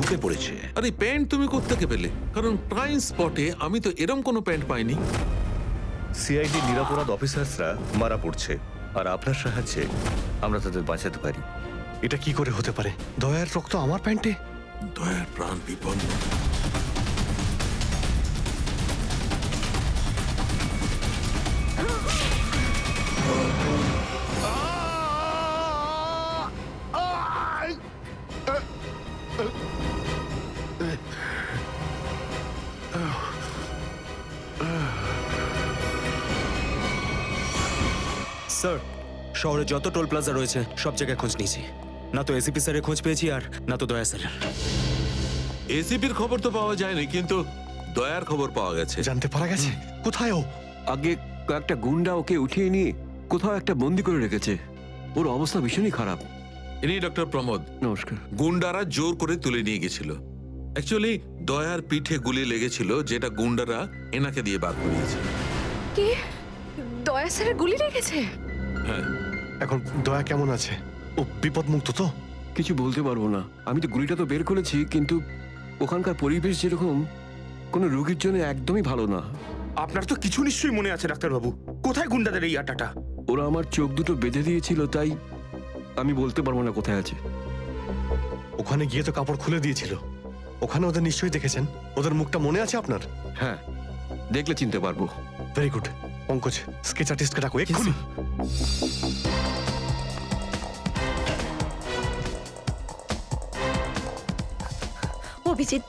ঢুকে পড়েছে। আরে প্যান্ট তুমি কোত্থেকে পেলে? কারণ ক্রাইম স্পটে আমি তো এরম কোনো প্যান্ট পাইনি। সিআইডি নিরাপরাধ অফিসার্সরা মারা পড়ছে, আর আপনার সাহায্যে আমরা তাদের বাঁচাতে পারি। এটা কি করে হতে পারে? দয়ার রক্ত আমার প্যান্টে? দয়ার প্রাণ বিপন্ন। স্যার, শহরে যত টোল প্লাজা রয়েছে সব জায়গায় খোঁজ নিয়েছি, না তো এসিপি স্যারের খোঁজ পেয়েছি আর না তো দয়া স্যারের। এসিপির খবর তো পাওয়া যায়নি, কিন্তু দয়ার খবর পাওয়া গেছে। জানতে পারা গেছে কোথায় ও? আগে কয়েকটা গুন্ডা ওকে উঠিয়ে নিয়ে কোথাও একটা বন্দি করে রেখেছে। ওর অবস্থা ভীষণই খারাপ। ইনি ডক্টর প্রমোদ। নমস্কার। গুন্ডারা জোর করে তুলে নিয়ে গেছিল। অ্যাকচুয়ালি দয়ার পিঠে গুলি লেগেছিল, যেটা গুন্ডারা এনাকে দিয়ে বার করিয়েছে। কি? দয়া স্যারের গুলি লেগেছে? হ্যাঁ। এখন দয়া কেমন আছে? ও বিপদমুক্ত তো? কিছু বলতে পারবো না। আমি তো গুলিটা তো বের করেছি, কিন্তু ওখানকার পরিবেশ যেরকম কোনো রোগীর জন্য একদমই ভালো না। আপনার তো কিছু নিশ্চয়ই মনে আছে ডাক্তারবাবু, কোথায় গুন্ডাদের এই আটাটা? ওরা আমার চোখ দুটো বেঁধে দিয়েছিল, তাই আমি বলতে পারবো না কোথায় আছে। ওখানে গিয়ে তো কাপড় খুলে দিয়েছিল। ওখানে ওদের নিশ্চয়ই দেখেছেন। ওদের মুখটা মনে আছে আপনার? হ্যাঁ, দেখলে চিনতে পারবো। Very good. পঙ্কজ, স্কেচ আর্টিস্টকে ডাকো এক্ষুনি। অভিজিৎ,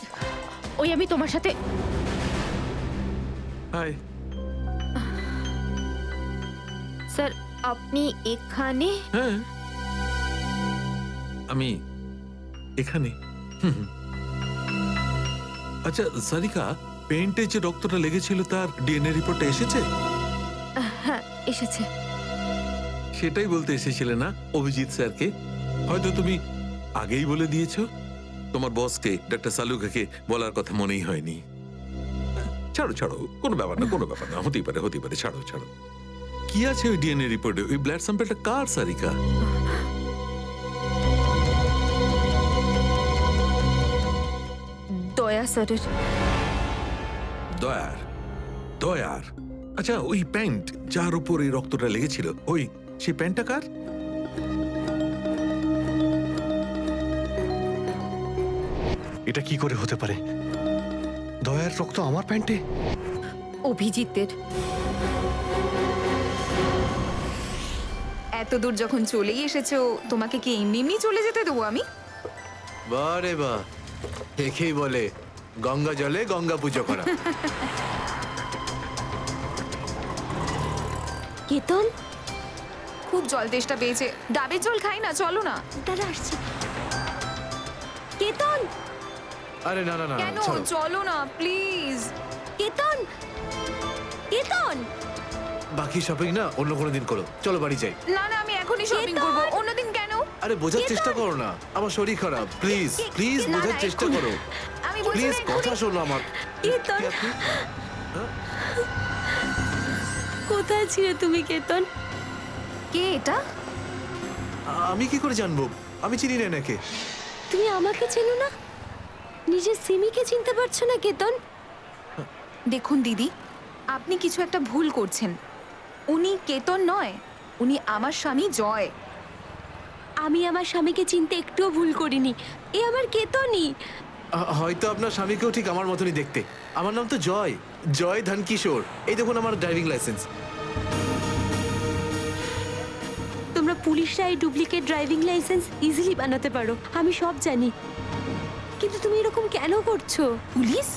ওই আমি তোমার সাথে। হাই। স্যার, আপনি এখানে? হ্যাঁ, আমি এখানে। আচ্ছা সারিকা, পেন্টে যে রক্তটা লেগেছিল তার ডিএনএ রিপোর্টটা এসেছে? হ্যাঁ, এসেছে। সেটাই বলতে এসেছিলে না অভিজিৎ স্যারকে? হয়তো তুমি আগেই বলে দিয়েছো। তোমার বসকে, ডক্টর সালুকাকে বলার কথা মনেই হয়নি। ছাড়ো ছাড়ো, কোনো ব্যাপার না, কোনো ব্যাপার না, হতেই পারে হতেই পারে, ছাড়ো ছাড়ো। কি আছে ওই ডিএনএ রিপোর্টে? ওই ব্লাড স্যাম্পলটা কার সারিকা? দয়া স্যারের। দয়ার? দয়ার? আচ্ছা, ওই প্যান্ট যার উপর এই রক্তটা লেগেছিল, ওই সেই প্যান্টটা কার? এটা কি করে হতে পারে? দয়ার রক্ত আমার প্যান্টে? অভিজিতের। এত দূর যখন চলেই এসেছো, তোমাকে কি এমনি এমনি চলে যেতে দেবো আমি? বারে বা, একেই বলে গঙ্গা জলে গঙ্গা পুজো করা। কেতন, খুব জল তেষ্টা পেয়েছে, ডাবের জল খাই না, চলো না। দাঁড়া আসছি। কেতন, আরে না না না, কেন? ছাড়ো। চলো না প্লিজ। কেতন, কেতন। বাকি শপিং না অন্য কোনো দিন করো, চলো বাড়ি যাই। না না, আমি এখনই শপিং কেতন! করব, অন্যদিন কেন? আরে বোঝার চেষ্টা করো না, আমার শরীর খারাপ, প্লিজ প্লিজ না, বোঝার না, চেষ্টা এক্ষুনি। করো, আমি বলছি প্লিজ না, এক্ষুনি। কথা শোনো আমার। কেতন, কি আপনি? কোথায় ছিলে তুমি কেতন? কে এটা? আমি কি করে জানবো? আমি চিনি না এনাকে। তুমি আমাকে চেনো না? নিজের সিমিকে চিনতে পারছো না কেতন? দেখুন দিদি, আপনি কিছু একটা ভুল করছেন। উনি কেতন নয়, উনি আমার স্বামী জয়। আমি আমার স্বামীকে চিনতে একটুও ভুল করিনি। এ আমার কেতনই। হয়তো আপনার স্বামীকেও ঠিক আমার মতনই দেখতে। আমার নাম তো জয়, জয় ধনকিশোর। এই দেখুন আমার ড্রাইভিং লাইসেন্স। তোমরা পুলিশরা এই ডুপ্লিকেট ড্রাইভিং লাইসেন্স ইজিলি বানাতে পারো, আমি সব জানি। কিন্তু তুমি এরকম কেন করছো? পুলিশ?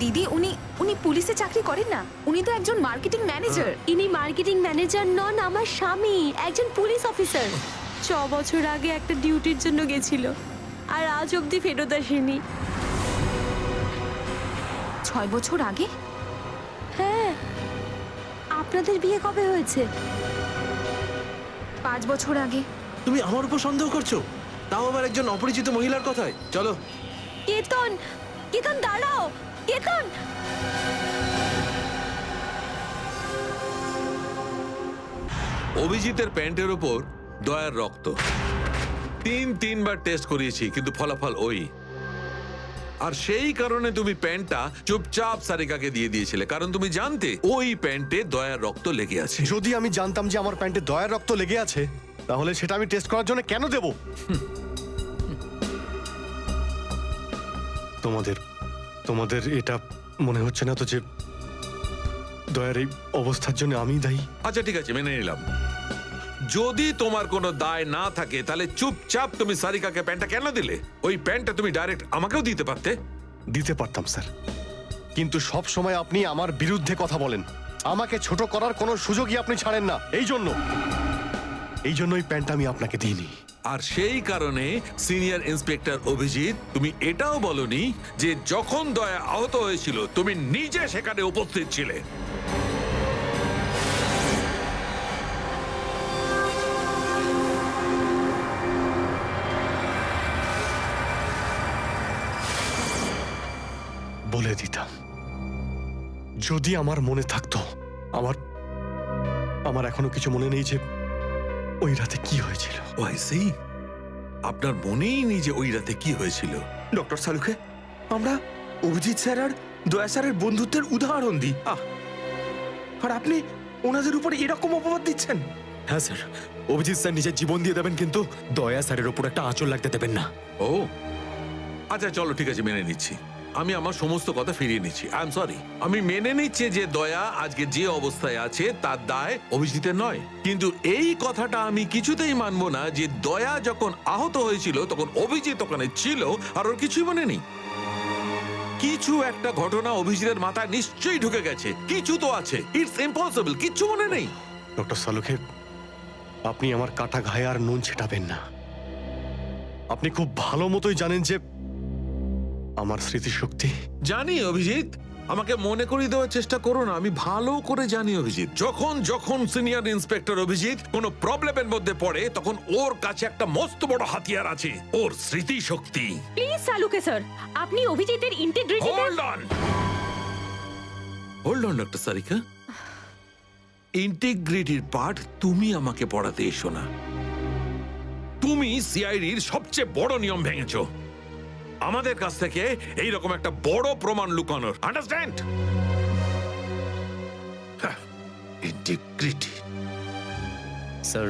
দিদি, উনি উনি পুলিশে চাকরি করেন না, উনি তো একজন মার্কেটিং ম্যানেজার। ইনি মার্কেটিং ম্যানেজার নন, আমার স্বামী একজন পুলিশ অফিসার। 6 বছর আগে একটা ডিউটির জন্য গেছিল, আর আজ অবধি ফেরত আসেনি। 6 বছর আগে? হ্যাঁ। আপনাদের বিয়ে কবে হয়েছে? 5 বছর আগে। তুমি আমার উপর সন্দেহ করছো, তাও আবার একজন অপরিচিত মহিলার কথায়? চলো। কেতন, কেতন দাঁড়াও, কেতন। অভিজিতের প্যান্টের ওপর দয়ার রক্ত। তিনবার টেস্ট করিয়েছি কিন্তু ফলাফল ওই। আর সেই কারণে তুমি প্যান্টটা চুপচাপ সারিকাকে দিয়ে দিয়েছিলে, কারণ তুমি জানতে ওই প্যান্টে দয়ার রক্ত লেগে আছে। যদি আমি জানতাম যে আমার প্যান্টে দয়ার রক্ত লেগে আছে, তাহলে সেটা আমি টেস্ট করার জন্য কেন দেব? তোমাদের এটা মনে হচ্ছে না তো যে দয়ার এই অবস্থার জন্য আমি দায়ী? আচ্ছা ঠিক আছে, মেনে নিলাম। যদি তোমার কোনো দায় না থাকে তাহলে চুপচাপ তুমি সারিকাকে প্যান্টটা কেন দিলে? ওই প্যান্টটা তুমি ডাইরেক্ট আমাকেও দিতে পারতে। দিতে পারতাম স্যার, কিন্তু সব সময় আপনি আমার বিরুদ্ধে কথা বলেন। আমাকে ছোট করার কোনো সুযোগই আপনি ছাড়েন না। এই জন্য ওই প্যান্টটা আমি আপনাকে দিইনি। আর সেই কারণে সিনিয়র ইন্সপেক্টর অভিজিৎ, তুমি এটাও বলনি যে যখন দয়া আহত হয়েছিল তুমি নিজে সেখানে উপস্থিত ছিলে। বলে দিতাম যদি আমার মনে থাকতো। আমার এখনো কিছু মনে নেই যে ওই রাতে কি হয়েছিল। ওয়াইসি, আপনার মনেই নেই যে ওই রাতে কি হয়েছিল? ডক্টর সালুকে আমরা অভিজিৎ স্যার আর দয়া স্যারের বন্ধুত্বের উদাহরণ দিই, আর আপনি ওনাদের উপরে এরকম অপবাদ দিচ্ছেন? হ্যাঁ স্যার, অভিজিৎ স্যার নিজের জীবন দিয়ে দেবেন কিন্তু দয়া স্যারের ওপর একটা আঁচল লাগতে দেবেন না। ও আচ্ছা চলো ঠিক আছে, মেনে নিচ্ছি। আমি আমার সমস্ত কথা ফিরিয়ে নিচ্ছি। I am sorry. আমি মেনে নিচ্ছি যে দয়া আজকে যে অবস্থায় আছে তার দায় অভিজিতের নয়, কিন্তু এই কথাটা আমি কিছুতেই মানবো না যে দয়া যখন আহত হয়েছিল তখন অভিজিৎ ওখানে ছিল আর ওর কিছুই মনে নেই। কিছু একটা ঘটনা অভিজিতের মাথায় নিশ্চয়ই ঢুকে গেছে, কিছু তো আছে। ইটস ইম্পসিবল, কিচ্ছু মনে নেই। ডক্টর সালুকে, আপনি আমার কাটা ঘায়ে আর নুন ছেটাবেন না। আপনি খুব ভালো মতোই জানেন যে আমার স্মৃতিশক্তি। জানি অভিজিৎ, আমাকে মনে করিয়ে দেওয়ার চেষ্টা করো না। আমি ভালো করে জানি অভিজিৎ, যখন সিনিয়র ইন্সপেক্টর অভিজিৎ কোনো প্রবলেমের মধ্যে পড়ে তখন ওর কাছে একটা মস্ত বড় হাতিয়ার আছে, ওর স্মৃতিশক্তি। প্লিজ সালুকে স্যার, আপনি অভিজিতের integrity hold on doctor Sarika. ইন্টিগ্রিটির পার্ট তুমি আমাকে পড়াতে এসো না। তুমি সিআইডির সবচেয়ে বড় নিয়ম ভেঙেছো, আমাদের কাছ থেকে এইরকম একটা বড় প্রমাণ লুকানোর। আন্ডারস্ট্যান্ড? ইন্টিগ্রিটি। স্যার,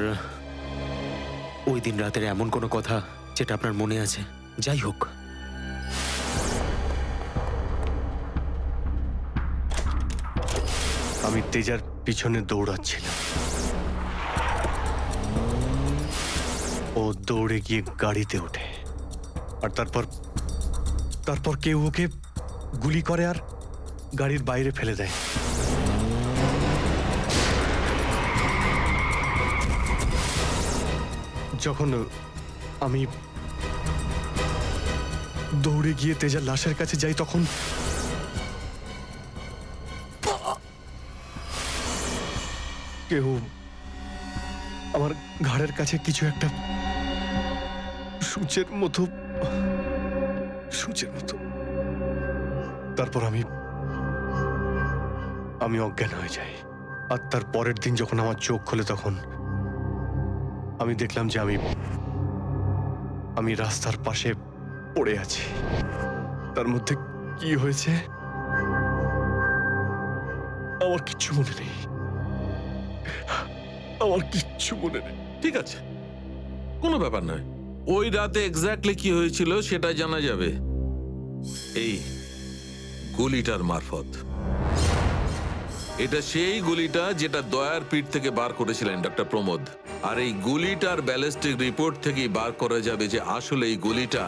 ওই দিন রাতের এমন কোনো কথা যেটা আপনার মনে আছে? যাই হোক, আমি তেজার পিছনে দৌড়াচ্ছিলাম। ও দৌড়ে গিয়ে গাড়িতে ওঠে, আর তারপর কেউ ওকে গুলি করে আর গাড়ির বাইরে ফেলে দেয়। যখন আমি দৌড়ে গিয়ে তেজার লাশের কাছে যাই তখন কেউ আমার ঘাড়ের কাছে কিছু একটা সূচের মতো তারপর আমি অজ্ঞান হয়ে যাই। আর তার পরের দিন যখন আমার চোখ খোলে তখন আমি দেখলাম যে আমি রাস্তার পাশে পড়ে আছি। তার মধ্যে কি হয়েছে আমার কিচ্ছু মনে নেই। ঠিক আছে, কোনো ব্যাপার নয়। ওই রাতে এক্স্যাক্টলি কি হয়েছিল সেটা জানা যাবে এই গুলিটার মারফত। এটা সেই গুলিটা যেটা দয়ার পিঠ থেকে বার করেছিলেন ডক্টর প্রমোদ। আর এই গুলিটার ব্যালিস্টিক রিপোর্ট থেকেই বার করা যাবে যে আসলে এই গুলিটা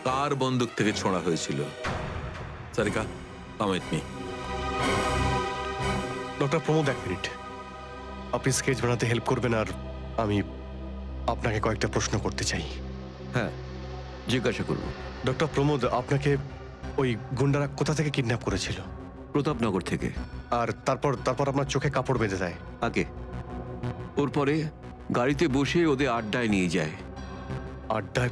কার বন্দুক থেকে ছোঁড়া হয়েছিল। Sarika, come with me. Doctor Pramod, এক মিনিট। আপনি স্কেচ বানাতে হেল্প করবেন আর আমি আপনাকে কয়েকটা প্রশ্ন করতে চাই। হ্যাঁ, জিজ্ঞাসা করবো। ডক্টর প্রমোদ, আপনাকে ওই গুন্ডারা কোথা থেকে কিডন্যাপ করেছিল? প্রতাপনগর থেকে। আর তারপর আপনার চোখে কাপড় বেঁধে দেয়? আগে ওর পরে গাড়িতে বসে ওদের আড্ডায় নিয়ে যায়। আড্ডায়?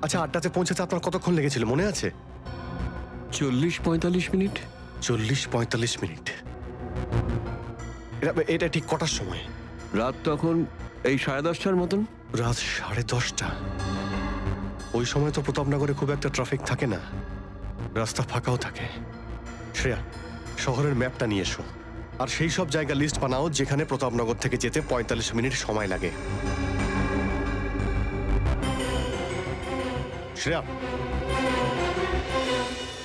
আচ্ছা, আড্ডাতে পৌঁছাতে আপনার কতক্ষণ লেগেছিল মনে আছে? 40-45 মিনিট। 40-45 মিনিট? এটা ঠিক কটার সময়? রাত তখন এই 10:30টার মতন। রাত 10:30টা? ওই সময় তো প্রতাপনগরে খুব একটা ট্রাফিক থাকে না, রাস্তা ফাঁকাও থাকে। শ্রেয়া, শহরের ম্যাপটা নিয়ে এসো, আর সেই সব জায়গা লিস্ট বানাও যেখানে প্রতাপনগর থেকে যেতে 45 মিনিট সময় লাগে। শ্রেয়া,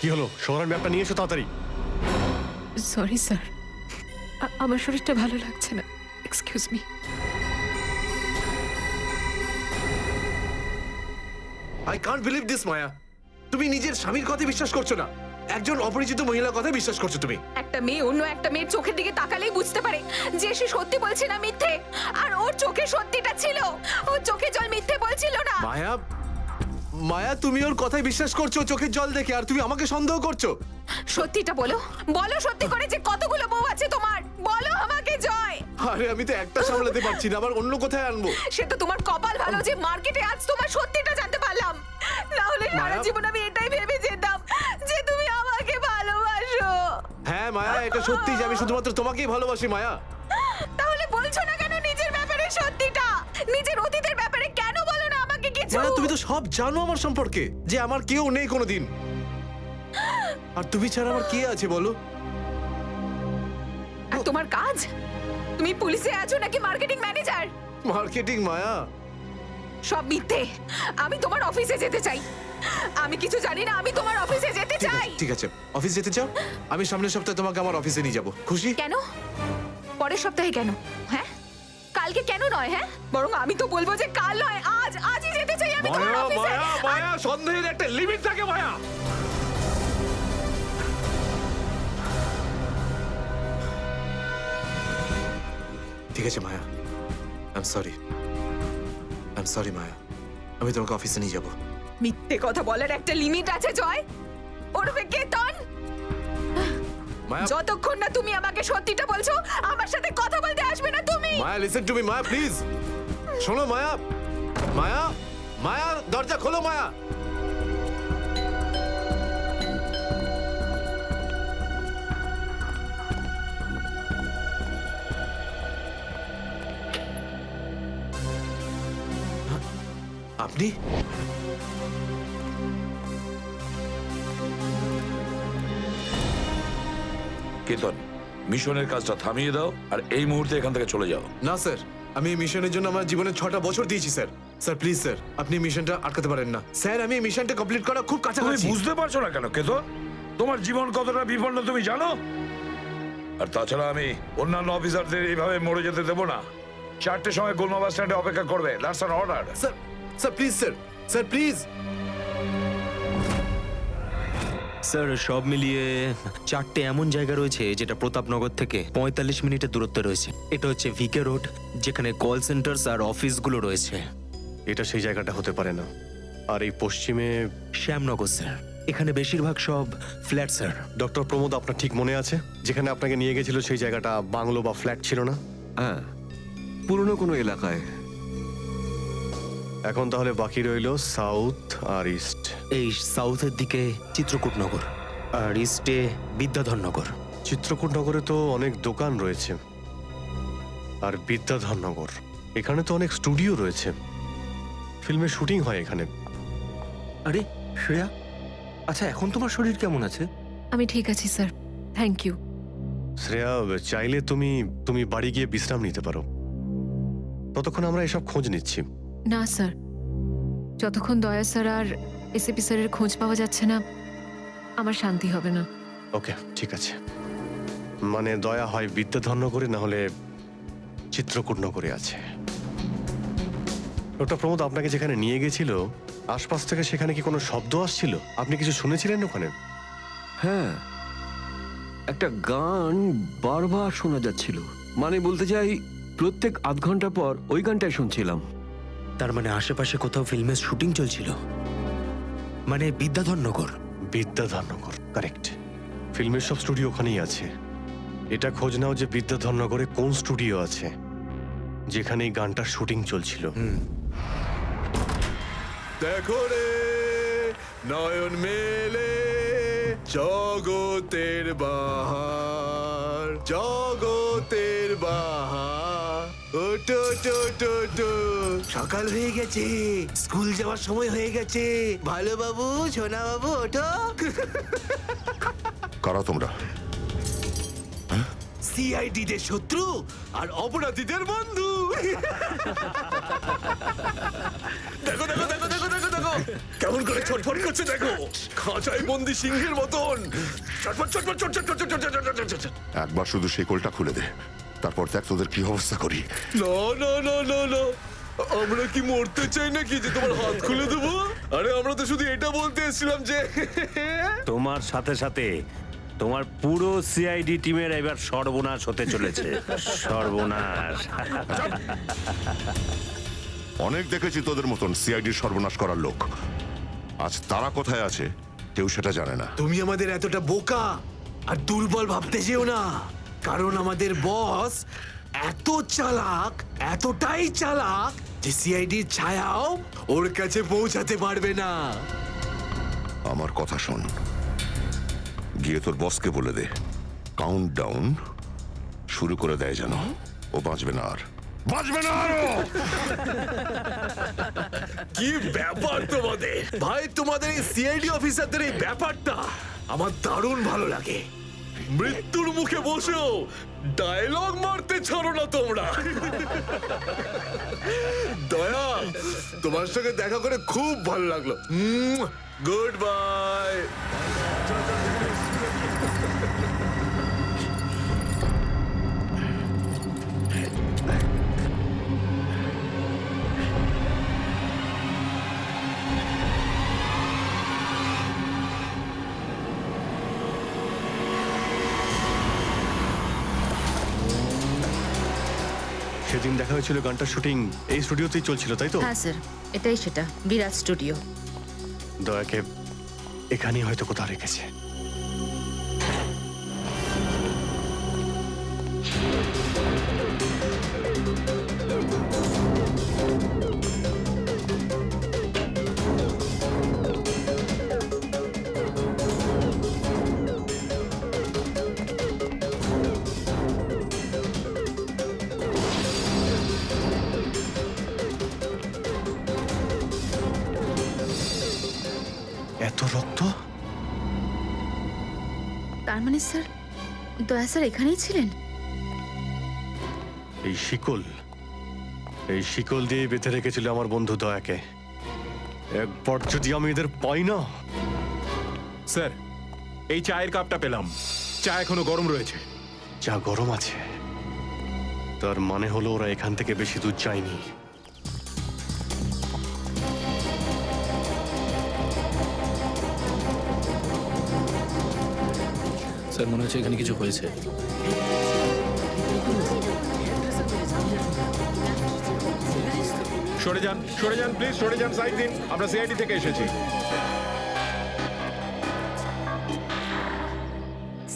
কি হলো? শহরের ম্যাপটা নিয়ে এসো তাড়াতাড়ি। সরি স্যার, আমার শরীরটা ভালো লাগছে না, excuse me. I can't believe this Maya, তুমি নিজের স্বামীর কথা বিশ্বাস করছো না, একজন অপরিচিত মহিলার কথা বিশ্বাস করছো তুমি। একটা মেয়ে অন্য একটা মেয়ের চোখের দিকে তাকালেই বুঝতে পারে যে সে সত্যি বলছে না মিথ্যে, আর ওর চোখে সত্যিটা ছিল, ওর চোখে জল মিথ্যে বলছিল না। মায়া, মায়া তুমি ওর কথায় বিশ্বাস করছো চোখের জল দেখে, আর তুমি আমাকে সন্দেহ করছো। সত্যিটা বলো, বলো সত্যি করে যে কতগুলো বউ আছে তোমার, বলো আমাকে জয়। আরে আমি তো একটা সামলাতে পারছি না, আবার অন্য কোথায় আনবো? সে তো তোমার কপাল ভালো যে মার্কেটে আজ তোমার সত্যিটা জানতে পারলাম, না হলে সারা মায়া- জীবন আমি এটাই ভেবে যেতাম যে তুমি আমাকে ভালোবাসো। হ্যাঁ মায়া, এটা সত্যি যে আমি শুধুমাত্র তোমাকেই ভালোবাসি মায়া। তাহলে বলছো না কেন নিজের ব্যাপারে সত্যিটা, নিজের অতীতের ব্যাপারে কেন বলো না আমাকে কিছু? মায়া তুমি তো সব জানো আমার সম্পর্কে, যে আমার কেউ নেই কোনোদিন, আর তুমি ছাড়া আমার কে আছে বলো? আর তোমার কাজ, তুমি পুলিশে আছো নাকি মার্কেটিং ম্যানেজার? মার্কেটিং মায়া। সব মিথ্যে। আমি তোমার অফিসে যেতে চাই, আমি কিছু জানি না, আমি তোমার অফিসে যেতে ঠিক চাই। আছে, ঠিক আছে, অফিস যেতে চাও? আমি সামনের সপ্তাহে তোমাকে আমার অফিসে নিয়ে যাবো, খুশি? কেন পরের সপ্তাহে কেন? হ্যাঁ কালকে কেন নয়? হ্যাঁ বরং আমি তো বলবো যে কাল নয়, আজই যেতে চাই আমি তোমার মায়া অফিসে। মায়া মায়া, সন্দেহের একটা লিমিট থাকে মায়া। ঠিক আছে মায়া, আই এম সরি মায়া, আমি তোমাকে অফিসে নিয়ে যাবো। মিথ্যে কথা বলার একটা লিমিট আছে জয়, ওরফে কেতন। মায়া, যতক্ষণ না তুমি আমাকে সত্যিটা বলছো, আমার সাথে কথা বলতে আসবে না তুমি। Maya listen to me Maya, please শোনো মায়া। মায়া, মায়া দরজা খোলো মায়া। আপনি? কেতন, মিশনের কাজটা থামিয়ে দাও আর এই মুহূর্তে এখান থেকে চলে যাও। না স্যার, আমি এই মিশনের জন্য আমার জীবনে 6টা বছর দিয়েছি স্যার। স্যার প্লিজ স্যার, আপনি মিশনটা আটকাতে পারেন না স্যার, আমি এই মিশনটা কমপ্লিট করা খুব তুমি কাছাকাছি। বুঝতে পারছো না কেন কেতন? তোমার জীবন কতটা বিপন্ন তুমি জানো? আর তাছাড়া আমি অন্যান্য অফিসারদের এইভাবে মরে যেতে দেবো না। 4টের সময় গোলমা বাস স্ট্যান্ডে অপেক্ষা করবে, that's an order. Sir, sir please sir, sir please. Sir সব মিলিয়ে 4টে এমন জায়গা রয়েছে যেটা প্রতাপনগর থেকে 45 মিনিটের দূরত্বে রয়েছে। এটা হচ্ছে ভিকে রোড, যেখানে কল সেন্টার্স আর অফিসগুলো রয়েছে। এটা সেই জায়গাটা হতে পারে না। আর এই পশ্চিমে শ্যামনগর স্যার, এখানে বেশিরভাগ সব ফ্ল্যাট স্যার। ডক্টর প্রমোদ, আপনার ঠিক মনে আছে যেখানে আপনাকে নিয়ে গেছিল সেই জায়গাটা বাংলো বা ফ্ল্যাট ছিল না? হ্যাঁ, পুরনো কোনো এলাকায়। এখন তাহলে বাকি রইল সাউথ আর ইস্ট। এই সাউথের দিকে চিত্রকূটনগর আর ইস্টে বিদ্যাধরনগর। চিত্রকূটনগরে তো অনেক দোকান রয়েছে, আর বিদ্যাধরনগর এখানে তো অনেক স্টুডিও রয়েছে, ফিল্মের শুটিং হয় এখানে। আরে শ্রেয়া, আচ্ছা এখন তোমার শরীর কেমন আছে? আমি ঠিক আছি স্যার, থ্যাংক ইউ। শ্রেয়া, চাইলে তুমি বাড়ি গিয়ে বিশ্রাম নিতে পারো, ততক্ষণ আমরা এসব খোঁজ নিচ্ছি। না স্যার, যতক্ষণ দয়া স্যার আর এসিপি স্যারের খোঁজ পাওয়া যাচ্ছে না, আমার শান্তি হবে না। ওকে, ঠিক আছে। মানে দয়া হয় বিদ্যাধরনগরে, না হলে চিত্রকূটনগরে আছে। ডক্টর প্রমোদ আপনাকে যেখানে নিয়ে গেছিল, আশপাশ থেকে সেখানে কি কোনো শব্দ আসছিল? আপনি কিছু শুনেছিলেন ওখানে? হ্যাঁ, একটা গান বারবার শোনা যাচ্ছিল। মানে বলতে চাই, প্রত্যেক আধ ঘন্টা পর ওই গানটাই শুনছিলাম। তার মানে আশেপাশে কোথাও ফিল্মের শুটিং চলছিল, মানে বিদ্যাধরনগর। বিদ্যাধরনগর, কারেক্ট। ফিল্মের সব স্টুডিও ওখানেই আছে। এটা খোঁজ নাও যে বিদ্যাধরনগরে কোন স্টুডিও আছে যেখানে এই গানটার শুটিং চলছিল। দেখো রে নয়ন মেলে জগতের বাহার, জগতের বাহার, ওটো ওটো ওটো ওটো সকাল হয়ে গেছে, স্কুল যাওয়ার সময় হয়ে গেছে। ভালো বাবু, সোনা বাবু, ওঠো। কারা তোমরা? সিআইডি দের শত্রু আর অপরাধীদের বন্ধু। দেখো দেখো দেখো দেখো দেখো দেখো কেমন করে ছটফট করছে, দেখো খাঁচায় বন্দি সিংহের মতন ছটফট ছটফট ছটফট ছটফট ছটফট ছটফট। একবার শুধু শেকলটা খুলে দে, তারপর দেখ তোদের কি অবস্থা করি। না না না না না, আমরা কি মরতে চাই নাকি যে তোমার হাত খুলে দেবো? আরে আমরা তো শুধু এটা বলতে এসেছিলাম যে তোমার সাথে সাথে তোমার পুরো সিআইডি টিমের এবার সর্বনাশ হতে চলেছে। সর্বনাশ। অনেক দেখেছি তোদের মতন সিআইডির সর্বনাশ করার লোক। আজ তারা কোথায় আছে কেউ সেটা জানে না। তুমি আমাদের এতটা বোকা আর দুর্বল ভাবতে যেও না, কারণ আমাদের বস এত চালাক, এতটাই চালাক যে সিআইডির ছায়াও ওর কাছে পৌঁছাতে পারবে না। আমার কথা শোন, গিয়ে তোর বসকে বলে দে কাউন্ট ডাউন শুরু করে দেয় যেন ও বাঁচবে না আর, বাঁচবে না আরো। কি ব্যাপার তোমাদের ভাই, তোমাদের এই সিআইডি অফিসারদের এই ব্যাপারটা আমার দারুণ ভালো লাগে। মৃত্যুর মুখে বসেও ডায়লগ মারতে ছাড়ো না তোমরা। দয়া, তোমার সঙ্গে দেখা করে খুব ভালো লাগলো। Good bye. সেদিন দেখা হয়েছিল গানটার শুটিং এই স্টুডিওতেই চলছিল, তাই তো? হ্যাঁ স্যার, এটাই সেটা, বিরাট স্টুডিও। দয়াকে এখানেই হয়তো কোথাও রেখেছে। এত রক্ত? তার মানে স্যার, দয়া স্যার এখানেই ছিলেন? এই শিকল দিয়ে বেঁধে রেখেছিল আমার বন্ধু দয়াকে। একবার যদি আমি এদের পাই না। স্যার, এই চায়ের কাপটা পেলাম, চা এখনো গরম রয়েছে। যা গরম আছে তার মানে হলো ওরা এখান থেকে বেশি দূর যায়নি। স্যার, মনে হচ্ছে এখানে কিছু হয়েছে। সরে যান প্লিজ, সরে যান, সাইড দিন, আমরা সিআইডি থেকে এসেছি।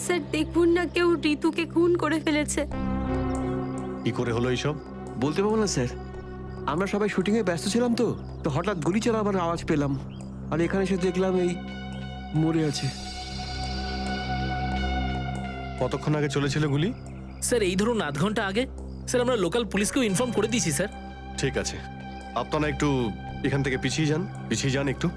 স্যার দেখুন না, কেউ ঋতুকে খুন করে ফেলেছে। কি করে হলো এইসব? বলতে পারবো না স্যার, আমরা সবাই শুটিং এ ব্যস্ত ছিলাম তো তো হঠাৎ গুলি চালাবার আওয়াজ পেলাম, আর এখানে এসে দেখলাম এই মরে আছে। কতক্ষণ আগে চলেছিল গুলি? স্যার এই ধরুন আধ ঘন্টা আগে। স্যার আমরা লোকাল পুলিশকেও ইনফর্ম করে দিয়েছি স্যার। ঠিক আছে, আপনারা একটু এখান থেকে পিছিয়ে যান একটু।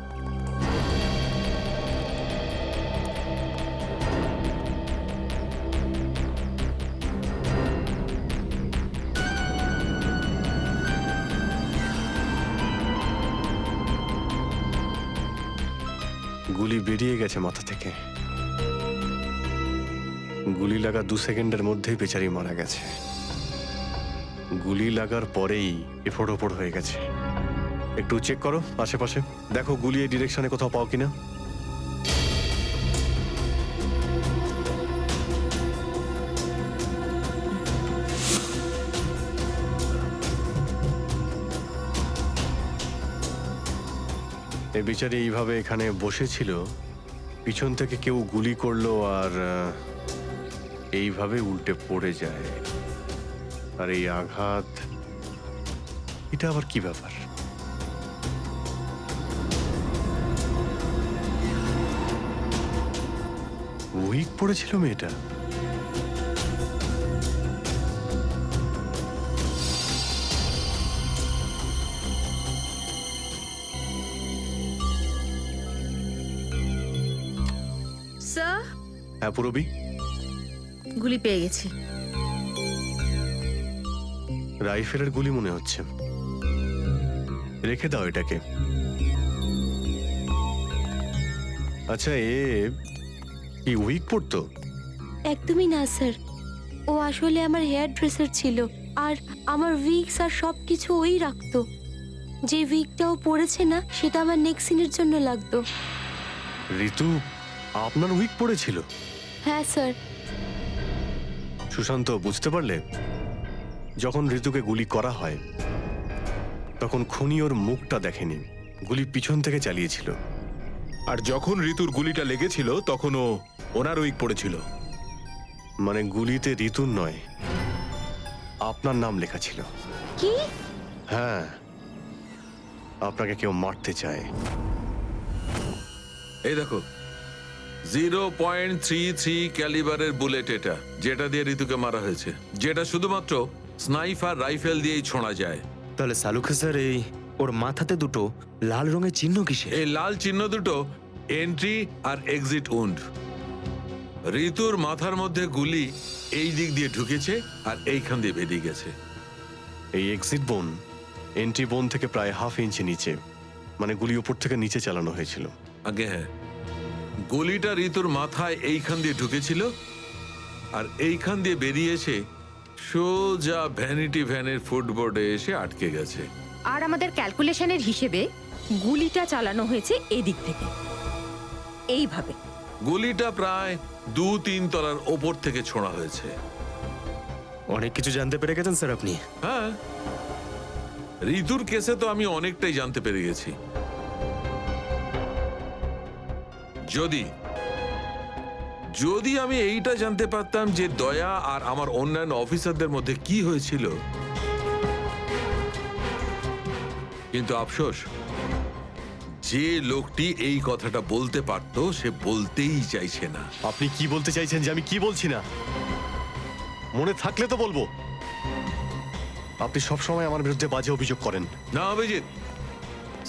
গুলি বেরিয়ে গেছে মাথা থেকে। গুলি লাগা 2 সেকেন্ডের মধ্যেই বেচারি মারা গেছে। গুলি লাগার পরেই এফোড় ওপড় হয়ে গেছে। একটু চেক করো আশেপাশে, দেখো গুলি এই ডিরেকশনে কোথাও পাও কিনা। এই বেচারি এইভাবে এখানে বসেছিল, পিছন থেকে কেউ গুলি করলো আর এইভাবে উল্টে পড়ে যায়। আর এই আঘাত, এটা আবার কি ব্যাপার? উইক পড়েছিল মেয়েটা। স্যার হ্যাঁ পুরবি, গুলি পেয়ে গেছি। রাইফেলের গুলি মনে হচ্ছে। রেখে দাও এটাকে। আচ্ছা, কি উইক পড়তো? একদমই না স্যার, ও আসলে আমার হেয়ার ড্রেসার ছিল, আর আমার উইগস আর সব কিছু ওই রাখতো। যে উইগটা ও পরেছে না, সেটা আমার নেক্সট সিনের জন্য লাগতো। ঋতু আপনার উইক পড়েছিল? হ্যাঁ স্যার। সুশান্ত, বুঝতে পারলে? যখন ঋতুকে গুলি করা হয় তখন খুনি ওর মুখটা দেখেনি, গুলি পিছন থেকে চালিয়েছিল। আর যখন ঋতুর গুলিটা লেগেছিল তখন ও ওনার উইক পড়েছিল। মানে গুলিতে ঋতুর নয়, আপনার নাম লেখা ছিল। কি? হ্যাঁ, আপনাকে কেউ মারতে চায়। এই দেখো, 0.33 ক্যালিবারের বুলেট এটা, যেটা দিয়ে ঋতুকে মারা হয়েছে, যেটা শুধুমাত্র স্নাইপার রাইফেল দিয়েই ছোঁড়া যায়। তাহলে সালুকে স্যার, এই ওর মাথাতে দুটো লাল রঙের চিহ্ন কিসে? এই লাল চিহ্ন দুটো এন্ট্রি আর এক্সিট উন্ড। ঋতুর মাথার মধ্যে গুলি এই দিক দিয়ে ঢুকেছে আর এইখান দিয়ে বেরিয়ে গেছে। এই এক্সিট বোন এন্ট্রি বোন থেকে প্রায় হাফ ইঞ্চি নিচে, মানে গুলি উপর থেকে নিচে চালানো হয়েছিল। আগে হ্যাঁ, গুলিটা ঋতুর মাথায় এইখান দিয়ে ঢুকেছিল আর এইখান দিয়ে বেরিয়ে এসে সোজা ভ্যানিটি ভ্যানের ফুটবোর্ডে এসে আটকে গেছে। আর আমাদের ক্যালকুলেশনের হিসেবে গুলিটা চালানো হয়েছে এদিক থেকে, এইভাবে। গুলিটা প্রায় 2-3 তলার ওপর থেকে ছোঁড়া হয়েছে। অনেক কিছু জানতে পেরে গেছেন স্যার আপনি। হ্যাঁ, ঋতুর কেসে তো আমি অনেকটাই জানতে পেরে গেছি। যদি আমি এইটা জানতে পারতাম যে দয়া আর আমার অন্যান্য অফিসারদের মধ্যে কি হয়েছিল, কিন্তু আফসোস, যে লোকটি এই কথাটা বলতে পারত সে বলতেই চাইছে না। আপনি কি বলতে চাইছেন যে আমি কি বলছি না? মনে থাকলে তো বলবো। আপনি সবসময় আমার বিরুদ্ধে বাজে অভিযোগ করেন। না অভিজিৎ,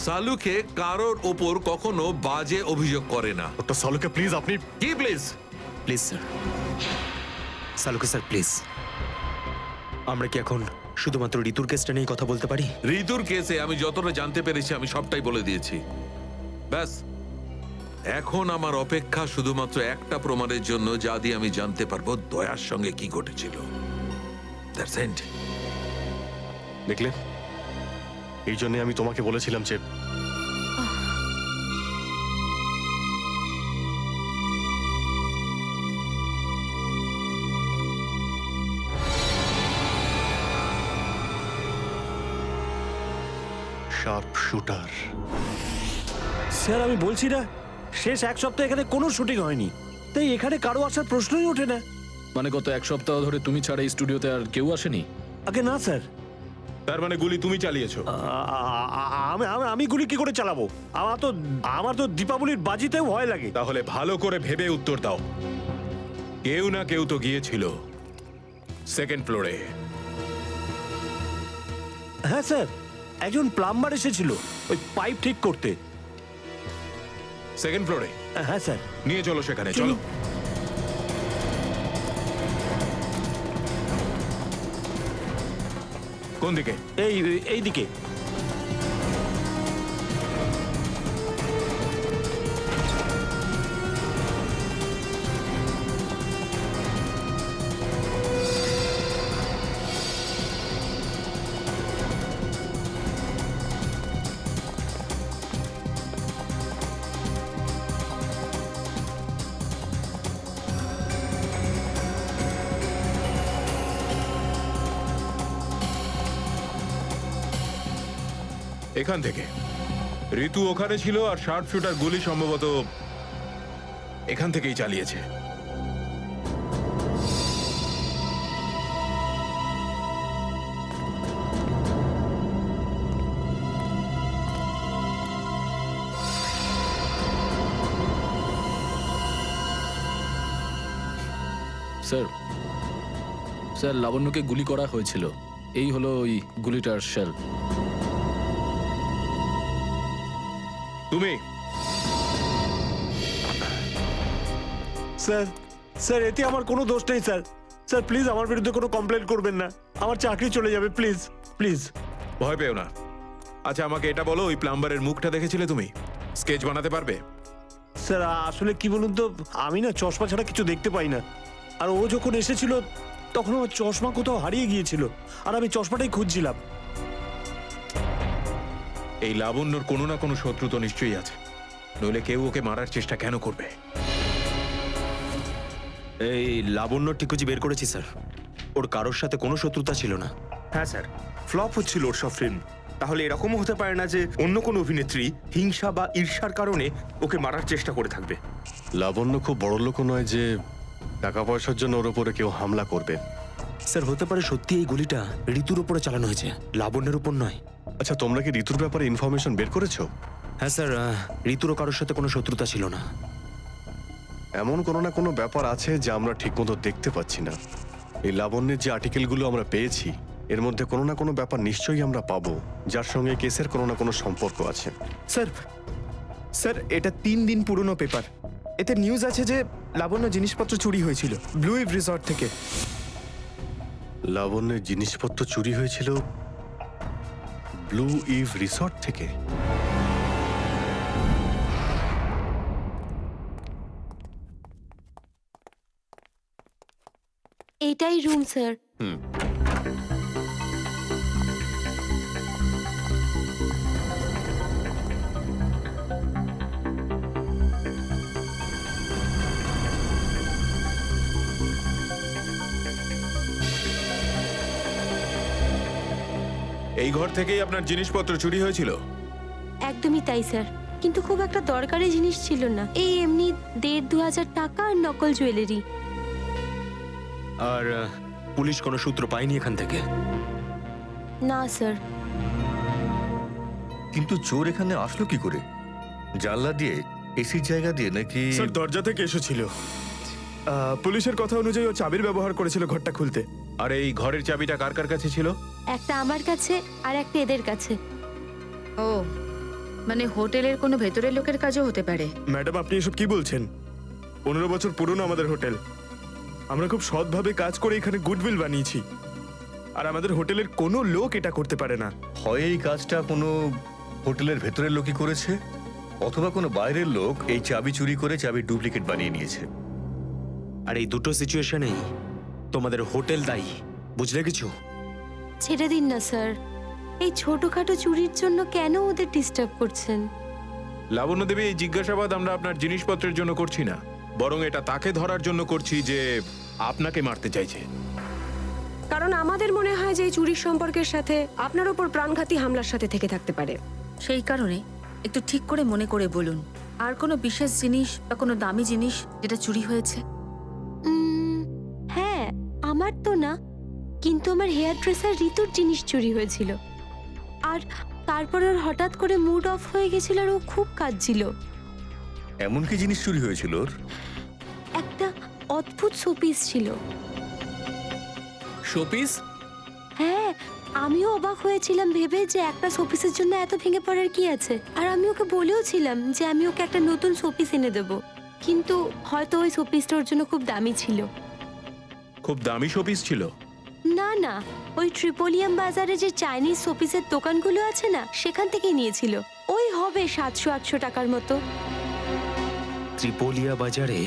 সালুকে কারোর ওপর কখনো বাজে অভিযোগ করে না। ডক্টর সালুকে প্লিজ, আপনি কি please? Please sir, Saluke sir please, আমরা কি এখন শুধুমাত্র ঋতুর কেসটা নিয়ে কথা বলতে পারি? ঋতুর কেসে আমি যতটা জানতে পেরেছি আমি সবটাই বলে দিয়েছি। ব্যাস, এখন আমার অপেক্ষা শুধুমাত্র একটা প্রমাণের জন্য, যা দিয়ে আমি জানতে পারবো দয়ার সঙ্গে কি ঘটেছিল। That's it. দেখলে, এই জন্য আমি তোমাকে বলেছিলাম যে শার্প শুটার। স্যার আমি বলছি না, শেষ এক সপ্তাহ এখানে কোনো শুটিং হয়নি, তাই এখানে কারো আসার প্রশ্নই ওঠে না। মানে গত এক সপ্তাহ ধরে তুমি ছাড়া এই স্টুডিওতে আর কেউ আসেনি? আগে না স্যার। তার মানে গুলি তুমি চালিয়েছো? আমি গুলি কি করে চালাবো? আমার তো দীপাবলির বাজিতেও ভয় লাগে। তাহলে ভালো করে ভেবে উত্তর দাও। কেউ না কেউ তো গিয়েছিল সেকেন্ড ফ্লোরে। হ্যাঁ স্যার, একজন প্লাম্বার এসেছিল ওই পাইপ ঠিক করতে। সেকেন্ড ফ্লোরে? হ্যাঁ স্যার। নিয়ে চলো সেখানে, চলো। কোন দিকে? এই দিকে। এখান থেকে ঋতু ওখানে ছিল আর শার্প শুটার গুলি সম্ভবত এখান থেকেই চালিয়েছে। স্যার, স্যার লাবণ্যকে গুলি করা হয়েছিল। এই হলো ওই গুলিটার শেল। তুমি স্যার স্যার এতে আমার কোনো দোষ নেই স্যার। স্যার প্লিজ আমার বিরুদ্ধে কোনো কমপ্লেন করবেন না, আমার চাকরি চলে যাবে, প্লিজ প্লিজ। ভয় পেও না। আচ্ছা আমাকে এটা বলো, ওই প্লাম্বারের মুখটা দেখেছিলে তুমি? স্কেচ বানাতে পারবে? স্যার আসলে কি বলুন তো, আমি না চশমা ছাড়া কিছু দেখতে পাই না। আর ও যখন এসেছিল তখন আমার চশমা কোথাও হারিয়ে গিয়েছিল, আর আমি চশমাটাই খুঁজছিলাম। এই লাবণ্যর কোনো না কোনো শত্রু তো নিশ্চয়ই আছে, নইলে কেউ ওকে মারার চেষ্টা কেন করবে? এই লাবণ্য টিকুজি বের করেছি স্যার, ওর কারোর সাথে কোনো শত্রুতা ছিল না। হ্যাঁ স্যার, ফ্লপ হচ্ছিল ওর সব ফিল্ম। তাহলে এরকমও হতে পারে না যে অন্য কোনো অভিনেত্রী হিংসা বা ঈর্ষার কারণে ওকে মারার চেষ্টা করে থাকবে। লাবণ্য খুব বড় লোক নয় যে টাকা পয়সার জন্য ওর উপরে কেউ হামলা করবে। স্যার হতে পারে সত্যি এই গুলিটা ঋতুর উপরে চালানো হয়েছে, লাবণ্যের উপর নয়। আচ্ছা তোমরা কি ঋতুর ব্যাপারে ইনফরমেশন বের করেছো? হ্যাঁ স্যার, ঋতুরও কারোর সাথে কোনো শত্রুতা ছিল না। এমন কোনো না কোনো ব্যাপার আছে যা আমরা ঠিকমতো দেখতে পাচ্ছি না। এই লাবণ্যের যে আর্টিকেলগুলো আমরা পেয়েছি এর মধ্যে কোনো না কোনো ব্যাপার নিশ্চয়ই আমরা পাবো যার সঙ্গে কেসের কোনো না কোনো সম্পর্ক আছে। স্যার স্যার এটা 3 দিন পুরনো পেপার। এতে নিউজ আছে যে লাবণ্য জিনিসপত্র চুরি হয়েছিল ব্লু ইভ রিসর্ট থেকে। লাবণ্যের জিনিসপত্র চুরি হয়েছিল ব্লু ইভ রিসর্ট থেকে? এটাই রুম স্যার। এই ঘর থেকেই আপনার জিনিসপত্র চুরি হয়েছিল? একদমই তাই স্যার, কিন্তু খুব একটা দরকারি জিনিস ছিল না, এই এমনি 1,500-2,000 টাকা আর নকল জুয়েলারি। আর পুলিশ কোনো সূত্র পায়নি এখান থেকে? না স্যার। কিন্তু চোর এখানে আসলো কি করে? জানলা দিয়ে, এসির জায়গা দিয়ে নাকি? স্যার দরজা থেকে এসেছিল। পুলিশের কথা অনুযায়ী ও চাবির ব্যবহার করেছিল ঘরটা খুলতে। আর এই ঘরের চাবিটা কার কার কাছে ছিল? একটা আমার কাছে আর একটা এদের কাছে। ও মানে হোটেলের কোনো ভেতরের লোকের কাজও হতে পারে। ম্যাডাম আপনি এসব কি বলছেন? 15 বছর পুরনো আমাদের হোটেল, আমরা খুব সৎভাবে কাজ করে এখানে গুডউইল বানিয়েছি, আর আমাদের হোটেলের কোনো লোক এটা করতে পারে না। হয় এই কাজটা কোনো হোটেলের ভেতরের লোকই করেছে, অথবা কোনো বাইরের লোক এই চাবি চুরি করে চাবির ডুপ্লিকেট বানিয়ে নিয়েছে। আর এই দুটো সিচুয়েশনেই তোমাদের হোটেল দায়ী, বুঝলে কিছু? ছেড়ে দিন না স্যার, এই ছোটখাটো চুরির জন্য কেন ওদের ডিস্টার্ব করছেন? লাবণ্য দেবী, এই জিজ্ঞাসাবাদ আমরা আপনার জিনিসপত্রের জন্য করছি না, বরং এটা তাকে ধরার জন্য করছি যে আপনাকে মারতে চাইছে। কারণ আমাদের মনে হয় যে এই চুরির সম্পর্কের সাথে আপনার উপর প্রাণঘাতী হামলার সাথে থেকে থাকতে পারে। সেই কারণে একটু ঠিক করে মনে করে বলুন, আর কোনো বিশেষ জিনিস বা কোনো দামি জিনিস যেটা চুরি হয়েছে? হ্যাঁ, আমার তো না, কিন্তু আমার হেয়ার ড্রেসার ঋতুর জিনিস চুরি হয়েছিল। আর তারপর ওর হঠাৎ করে মুড অফ হয়ে গেছিল আর ও খুব কাঁদছিল। এমন কি জিনিস চুরি হয়েছিল ওর? একটা অদ্ভুত শোপিস ছিল। শোপিস? হ্যাঁ, আমিও অবাক হয়েছিলাম ভেবে যে একটা শোপিসের জন্য এত ভেঙে পড়ার কি আছে। আর আমি ওকে বলেও ছিলাম যে আমি ওকে একটা নতুন শোপিস এনে দেবো, কিন্তু হয়তো ওই শোপিসটা ওর জন্য খুব দামি ছিল। খুব দামি শোপিস ছিল? না না, ওই ট্রিপোলিয়াম বাজারে যে চাইনিজ শোপিসের দোকানগুলো আছে না, সেখান থেকেই নিয়েছিল। ওই হবে 700-800 টাকার মতো। ত্রিপোলিয়া বাজারে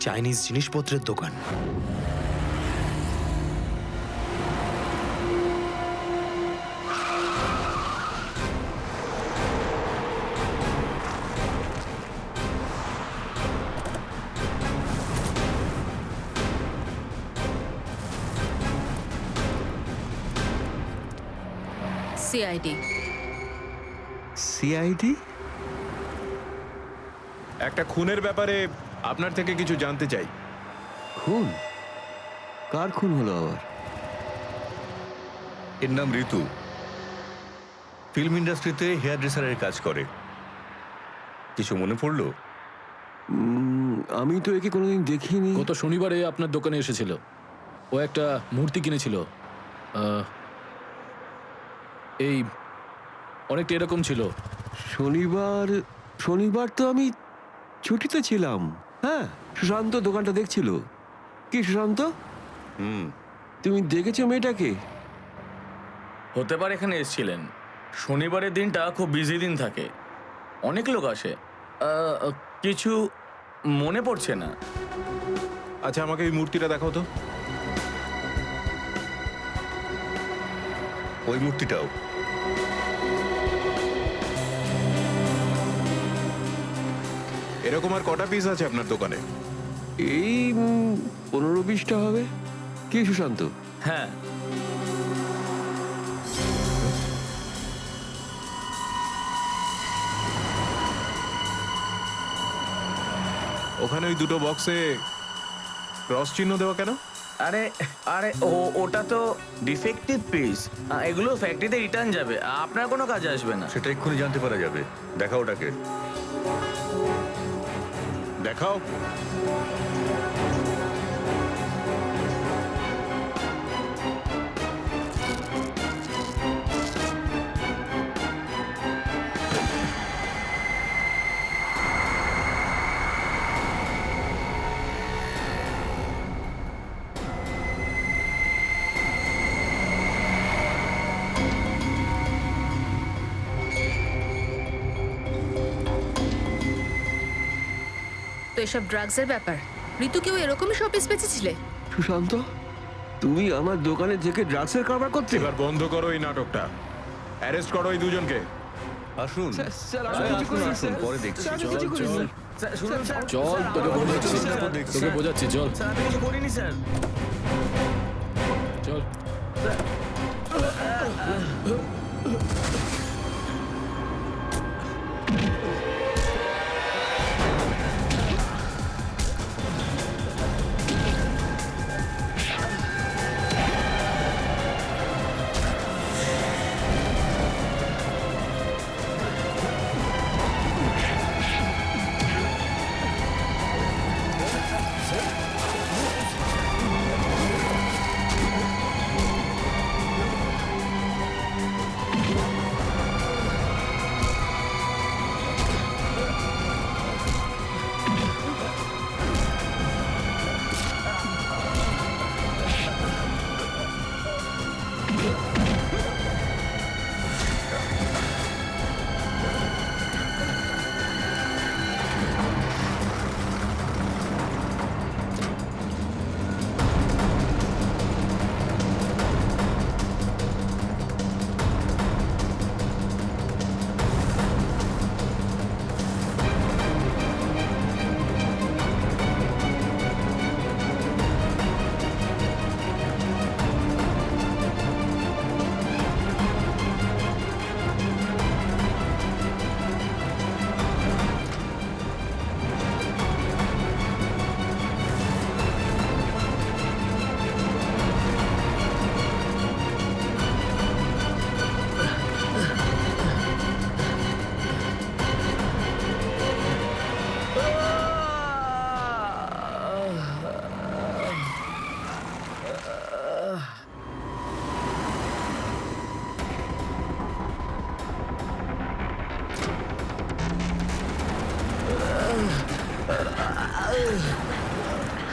চাইনিজ জিনিসপত্রের দোকান? সিআইডি। সিআইডি? একটা খুনের ব্যাপারে আপনার থেকে কিছু জানতে চাই। খুন? কার খুন হলো আবার? এর নাম ঋতু, ফিল্ম ইন্ডাস্ট্রিতে হেয়ার ড্রেসারের কাজ করে। কিছু মনে পড়লো? আমি তো একে কোনোদিন দেখিনি। গত শনিবারে আপনার দোকানে এসেছিল, ও একটা মূর্তি কিনেছিল, এই অনেকটা এরকম ছিল। শনিবার? শনিবার তো আমি ছুটিতে ছিলাম। হ্যাঁ, সুশান্ত দোকানটা দেখছিল। কি সুশান্ত, তুমি দেখেছো মেয়েটাকে? হতে পারে এখানে এসেছিলেন। শনিবারের দিনটা খুব বিজি দিন থাকে, অনেক লোক আসে। কিছু মনে পড়ছে না। আচ্ছা, আমাকে এই মূর্তিটা দেখাও তো। ওই মূর্তিটাও। এরকম আর কটা পিস আছে আপনার দোকানে? এই 15-20টা হবে। কি সুশান্ত? হ্যাঁ, ওখানে ওই দুটো বক্সে ক্রস চিহ্ন দেওয়া কেন? আরে আরে ওটা তো ডিফেক্টিভ পিস, এগুলো ফ্যাক্টরিতে রিটার্ন যাবে, আপনার কোনো কাজে আসবে না। সেটা এক্ষুনি জানতে পারা যাবে। দেখাও ওটাকে, দেখাও। তো এসব ড্রাগসের ব্যাপার, ঋতু কেউ এরকমই শপিস বেঁচেছিলে? সুশান্ত, তুমি আমার দোকানে থেকে ড্রাগসের কারবার করতে? এবার বন্ধ করো এই নাটকটা, অ্যারেস্ট করো এই দুজনকে। আসুন, আসুন, পরে দেখছি। চল, তোকে বোঝাচ্ছি, চল স্যার, আমি কিছু করিনি স্যার। চল।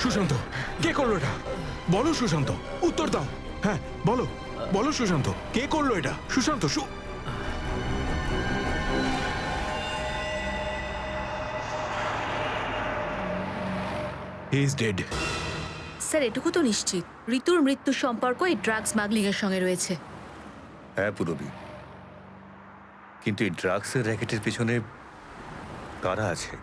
সুশান্ত, কে করলো এটা? বলো সুশান্ত, উত্তর দাও। হ্যাঁ বলো, বলো সুশান্ত, কে করলো এটা? Sushant, he is dead. Sir, এটুকু তো নিশ্চিত ঋতুর মৃত্যুর সম্পর্ক এই ড্রাগস স্মাগলিং এর সঙ্গে রয়েছে। হ্যাঁ পুরবী, কিন্তু এই ড্রাগসের র্যাকেটের পিছনে কারা আছে?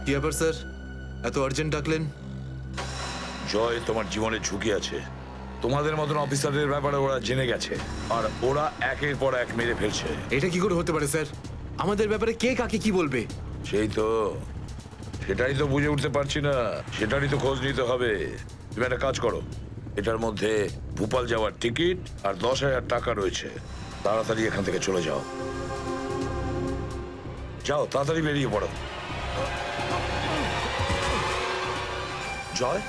কি ব্যাপার স্যার, এত আর্জেন্ট ডাকলেন? জয়, তোমার জীবনে ঝুঁকি আছে। তোমাদের মতন অফিসারদের ব্যাপারে ওরা জেনে গেছে, আর ওরা একের পর এক মেরে ফেলছে। এটা কি করে হতে পারে স্যার? আমাদের ব্যাপারে কে কাকে কি বলবে? সেটাই তো বুঝে উঠতে পারছি না। সেটারই তো খোঁজ নিতে হবে। তুমি একটা কাজ করো, এটার মধ্যে ভোপাল যাওয়ার টিকিট আর 10,000 টাকা রয়েছে। তাড়াতাড়ি এখান থেকে চলে যাও। যাও, তাড়াতাড়ি বেরিয়ে পড়ো। জয়,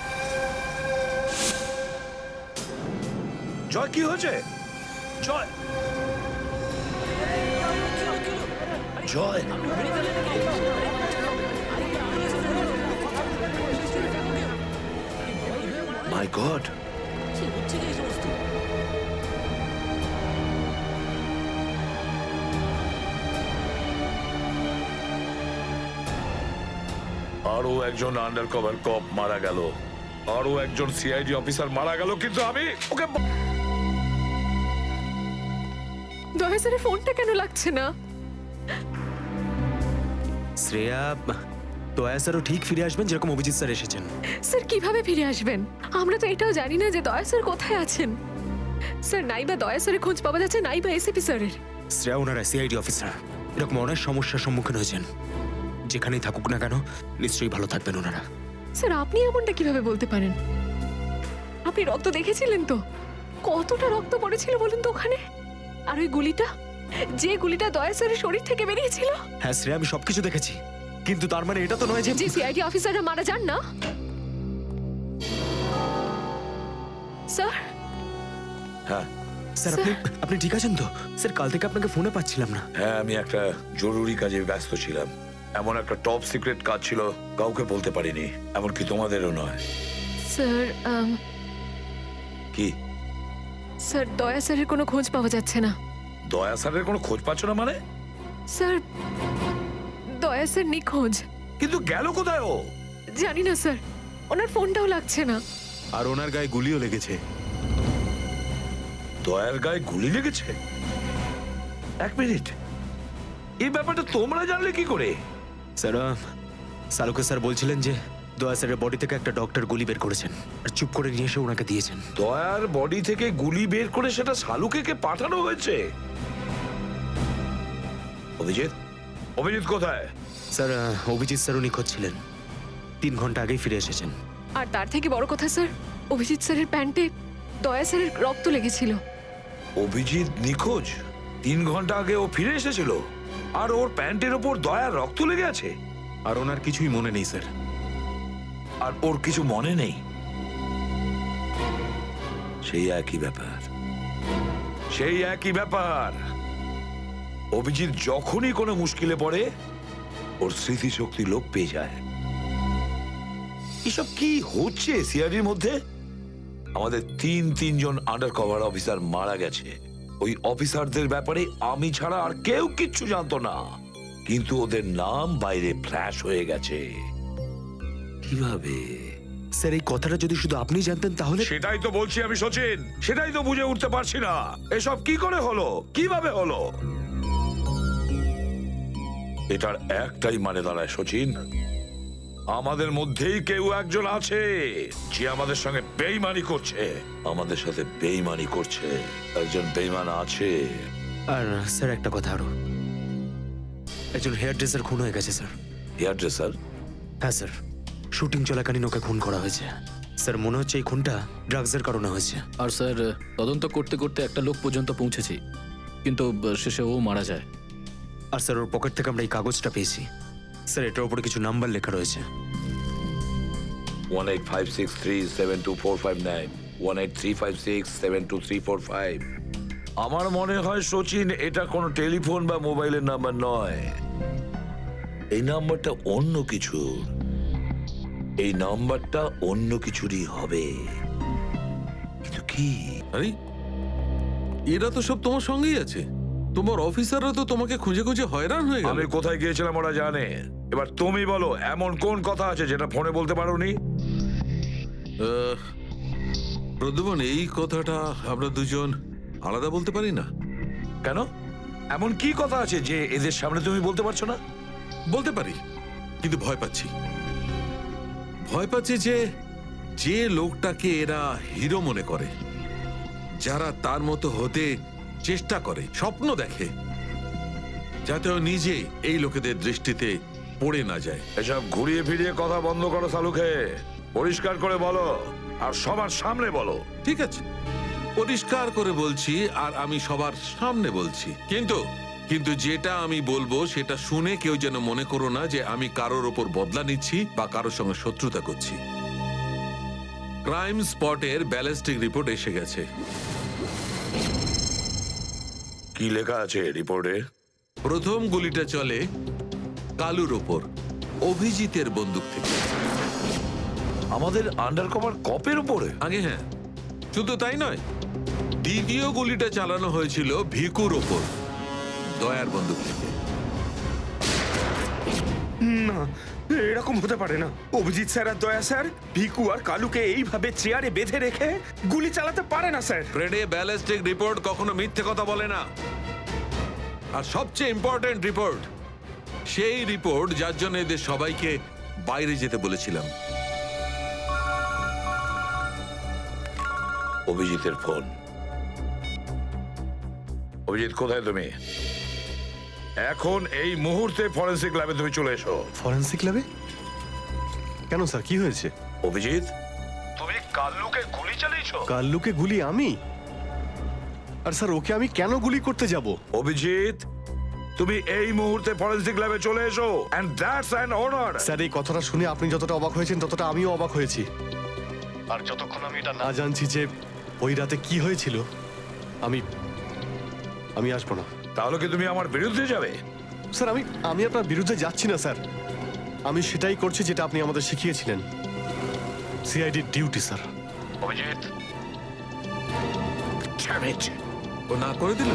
জয়, কি হয়েছে? জয়, জয়, মাই গড, আরো একজন আন্ডার কভার কপ মারা গেল, আরো একজন সিআইডি অফিসার মারা গেল, কিন্তু আমি ওকে দয়া স্যারের ফোনটা কেন লাগছে না? শ্রেয়া, দয়া স্যারও ঠিক ফিরে আসবেন যেরকম অভিজিৎ স্যার এসেছেন। স্যার কিভাবে ফিরে আসবেন? আমরা তো এটাও জানি না যে দয়া স্যার কোথায় আছেন। স্যার, নাই বা দয়া স্যারের খোঁজ পাওয়া যাচ্ছে, নাই বা এসিপি স্যারের। শ্রেয়া ওনারা সিআইডি অফিসার, এরকম অনেক সমস্যার সম্মুখীন হয়েছেন। যেখানেই থাকুক না কেন নিশ্চয়ই ভালো থাকবেন ওনারা। স্যার, আপনি এমনটা কিভাবে বলতে পারেন? আপনি রক্ত দেখেছিলেন তো? কতটা রক্ত পড়েছিল বলুন তো ওখানে? আর ওই গুলিটা, যে গুলিটা দয়া স্যারের শরীর থেকে বেরিয়েছিল। হ্যাঁ শ্রেয়া, আমি সবকিছু দেখেছি, কিন্তু তার মানে এটা তো নয় যে সিআইডি অফিসাররা মারা যান না। স্যার, হ্যাঁ স্যার, আপনি ঠিক আছেন তো? স্যার, কাল থেকে আপনাকে ফোনে পাচ্ছিলাম না। হ্যাঁ, আমি একটা জরুরি কাজে ব্যস্ত ছিলাম। এমন একটা টপ সিক্রেট কাজ ছিল, কাউকে বলতে পারিনি, এমনকি তোমাদেরও নয়। স্যার, কি? স্যার, দয়া স্যারের কোনো খোঁজ পাওয়া যাচ্ছে না। দয়া স্যারের কোনো খোঁজ পাচ্ছ না মানে? স্যার, দয়া স্যার নিখোঁজ। কিন্তু গেল কোথায় ও? জানি না স্যার, ওনার ফোনটাও লাগছে না। আর ওনার গায়ে গুলিও লেগেছে। দয়ার গায়ে গুলি লেগেছে? এক মিনিট, এই ব্যাপারটা তোমরা জানলে কি করে? স্যার, সালুকে স্যার বলছিলেন যে দয়া স্যারের বডি থেকে একটা ডক্টর গুলি বের করেছেন আর চুপ করে নিয়ে এসে ওনাকে দিয়েছেন। দয়ার বডি থেকে গুলি বের করে সেটা শালুকে পাঠানো হয়েছে? অভিজিৎ, অভিজিৎ কোথায়? স্যার, অভিজিৎ স্যারও নিখোঁজ ছিলেন, 3 ঘন্টা আগেই ফিরে এসেছেন। আর তার থেকে বড় কথা স্যার, অভিজিৎ স্যারের প্যান্টে দয়া স্যারের রক্ত লেগেছিল। অভিজিৎ নিখোঁজ? 3 ঘন্টা আগে ও ফিরে এসেছিল, আর ওর প্যান্টের ওপর দয়ার রক্ত লেগে আছে। আর ওনার কিছুই মনে নেই স্যার। আর ওর কিছু মনে নেই? সেই একই ব্যাপার, সেই একই ব্যাপার। অভিজিৎ যখনই কোনো মুশকিলে পড়ে ওর স্মৃতিশক্তি লোপ পেয়ে যায়। এসব কি হচ্ছে সিআইডির মধ্যে? আমাদের তিনজন আন্ডার কভার অফিসার মারা গেছে। ওই অফিসারদের ব্যাপারে আমি ছাড়া আর কেউ কিচ্ছু জানতো না, কিন্তু ওদের নাম বাইরে ফ্ল্যাশ হয়ে গেছে। কিভাবে? স্যার, এই কথাটা যদি শুধু আপনি জানতেন তাহলে। সেটাই তো বলছি আমি সচিন, সেটাই তো বুঝে উঠতে পারছি না এসব কি করে হলো, কিভাবে হলো। এটার একটাই মানে দাঁড়ায় সচিন, আমাদের মধ্যেই কেউ একজন আছে যে আমাদের সঙ্গে বেইমানি করছে, আমাদের সাথে বেইমানি করছে। একজন বেইমান আছে। আর স্যার, একটা কথা আরো, একজন হেয়ার ড্রেসার খুন হয়ে গেছে স্যার। Hair dresser? হ্যাঁ স্যার, শুটিং চলাকালীন ওকে খুন করা হয়েছে। স্যার, মনে হচ্ছে এই খুনটা ড্রাগসের কারণে হয়েছে। আর স্যার, তদন্ত করতে করতে একটা লোক পর্যন্ত পৌঁছেছি, কিন্তু শেষে ও মারা যায়। আর স্যার, ওর পকেট থেকে আমরা এই কাগজটা পেয়েছি। স্যার, এটার উপরে কিছু নাম্বার লেখা রয়েছে। 1856372459, 1835672345। আমার মনে হয় সচিন, এটা কোনো টেলিফোন বা মোবাইলের নাম্বার নয়। এই নাম্বারটা অন্য কিছু, এই নাম্বারটা অন্য কিছুরই হবে। কিন্তু কি? আরে, এরা তো সব তোমার সঙ্গেই আছে। তোমার অফিসাররা তো তোমাকে খুঁজে খুঁজে হয়রান হয়ে গেল। আমি কোথায় গিয়েছিলাম ওরা জানে। এবার তুমি বলো, এমন কোন কথা আছে যেটা ফোনে বলতে পারোনি? প্রদ্যুমন, এই কথাটা আমরা দুজন আলাদা বলতে পারি না। কেন? এমন কি কথা আছে যে এদের সামনে তুমি বলতে পারছো না? বলতে পারি, কিন্তু ভয় পাচ্ছি যে যে লোকটাকে এরা হিরো মনে করে, যারা তার মতো হতে চেষ্টা করে, স্বপ্ন দেখে, যাতে ও নিজে এই লোকেদের দৃষ্টিতে পড়ে না যায়। এসব ঘুরিয়ে ফিরিয়ে কথা বন্ধ করো সালুকে, পরিষ্কার করে বলো আর সবার সামনে বলো। ঠিক আছে, পরিষ্কার করে বলছি আর আমি সবার সামনে বলছি, কিন্তু যেটা আমি বলবো সেটা শুনে কেউ যেন মনে করো না যে আমি কারোর ওপর বদলা নিচ্ছি বা কারোর সঙ্গে শত্রুতা করছি। ক্রাইম স্পটের ব্যালিস্টিক রিপোর্ট এসে গেছে। কি লেখা আছে রিপোর্টে? প্রথম গুলিটা চলে কালুর ওপর, অভিজিতের বন্দুক থেকে। আমাদের আন্ডারকভার কপের উপরে? আগে হ্যাঁ, শুধু তাই নয়, দ্বিতীয় গুলিটা চালানো হয়েছিল ভিকুর ওপর, দয়ার বন্দুক থেকে। না, এরকম হতে পারে না। অভিজিৎ স্যার আর দয়া স্যার ভিকু আর কালুকে এইভাবে চেয়ারে বেঁধে রেখে গুলি চালাতে পারে না স্যার। ফ্রেডে ব্যালিস্টিক রিপোর্ট কখনো মিথ্যে কথা বলে না। আর সবচেয়ে ইম্পর্টেন্ট রিপোর্ট, সেই রিপোর্ট যার জন্য এদের সবাইকে বাইরে যেতে বলেছিলাম। অভিজিতের ফোন। অভিজিৎ, কোথায় তুমি? এখন এই মুহূর্তে ফরেনসিক ল্যাবে তুমি চলে এসো। ফরেনসিক ল্যাবে? কেন স্যার, কি হয়েছে? অভিজিৎ, তুমি কাল্লুকে গুলি চালিয়েছো? কাল্লুকে গুলি আমি? আর স্যার, ওকে আমি কেন গুলি করতে যাব? অভিজিৎ, তুমি এই মুহূর্তে ফরেনসিক ল্যাবে চলে এসো, and that's an order. Sir, এই কথাটা শুনে আপনি যতটা অবাক হয়েছেন ততটা আমিও অবাক হয়েছি। আর যতক্ষণ আমি এটা না জানছি যে ওই রাতে কি হয়েছিল, আমি আসবো না। তাহলে কি তুমি আমার বিরুদ্ধে যাবে? স্যার, আমি আপনার বিরুদ্ধে যাচ্ছি না স্যার। আমি সেটাই করছি যেটা আপনি আমাদের শিখিয়েছিলেন, সিআইডি ডিউটি স্যার। অভিজিৎ, ও না করে দিল।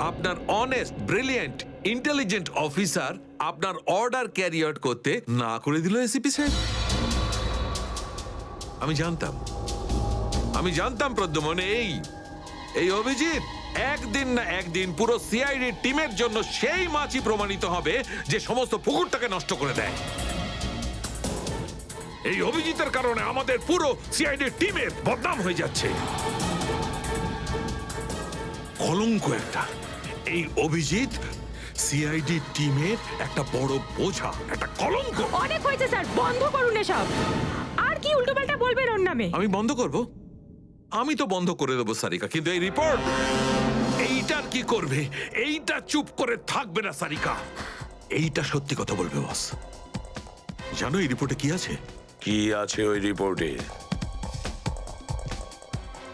আপনার অনেস্ট, ব্রিলিয়েন্ট, ইন্টেলিজেন্ট অফিসার আপনার অর্ডার ক্যারি আউট করতে না করে দিল এসিপি সাহেব। আমি জানতাম প্রদ্যুম্ন, এই অভিজিৎ একদিন না একদিন পুরো সিআইডি টিমের জন্য সেই মাছি প্রমাণিত হবে যে সমস্ত পুকুরটাকে নষ্ট করে দেয়। এই অভিজিতের কারণে আমাদের পুরো সিআইডি টিমের বদনাম হয়ে যাচ্ছে। কলঙ্ক একটা। এই অভিজিৎ সিআইডি টিমের একটা বড় বোঝা, একটা কলঙ্ক। অনেক হয়েছে স্যার, বন্ধ করুন এসব। আর কি উল্টোপাল্টা বলবেন ওর নামে? আমি বন্ধ করব? আমি তো বন্ধ করে দেবো সারিকা, কিন্তু এই রিপোর্ট, এইটার কি করবে? এইটা চুপ করে থাকবে না সারিকা, এইটা সত্যি কথা বলবে বস। জানো এই রিপোর্টে কি আছে? কি আছে ওই রিপোর্টে?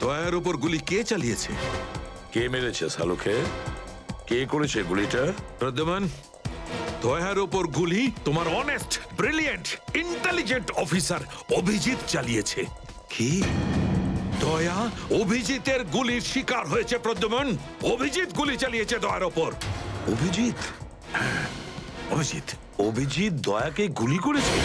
দয়ার উপর গুলি কে চালিয়েছে, কে মেরেছে সালুকে, কে করেছে গুলিটা? প্রদ্যুম্ন, দয়ার উপর গুলি তোমার honest, brilliant, intelligent officer Abhijit চালিয়েছে। কি? দয়া অভিজিতের গুলির শিকার হয়েছে প্রদ্যুম্ন। অভিজিৎ গুলি চালিয়েছে দয়ার ওপর। অভিজিৎ? অভিজিৎ অভিজিৎ দয়াকে গুলি করেছে?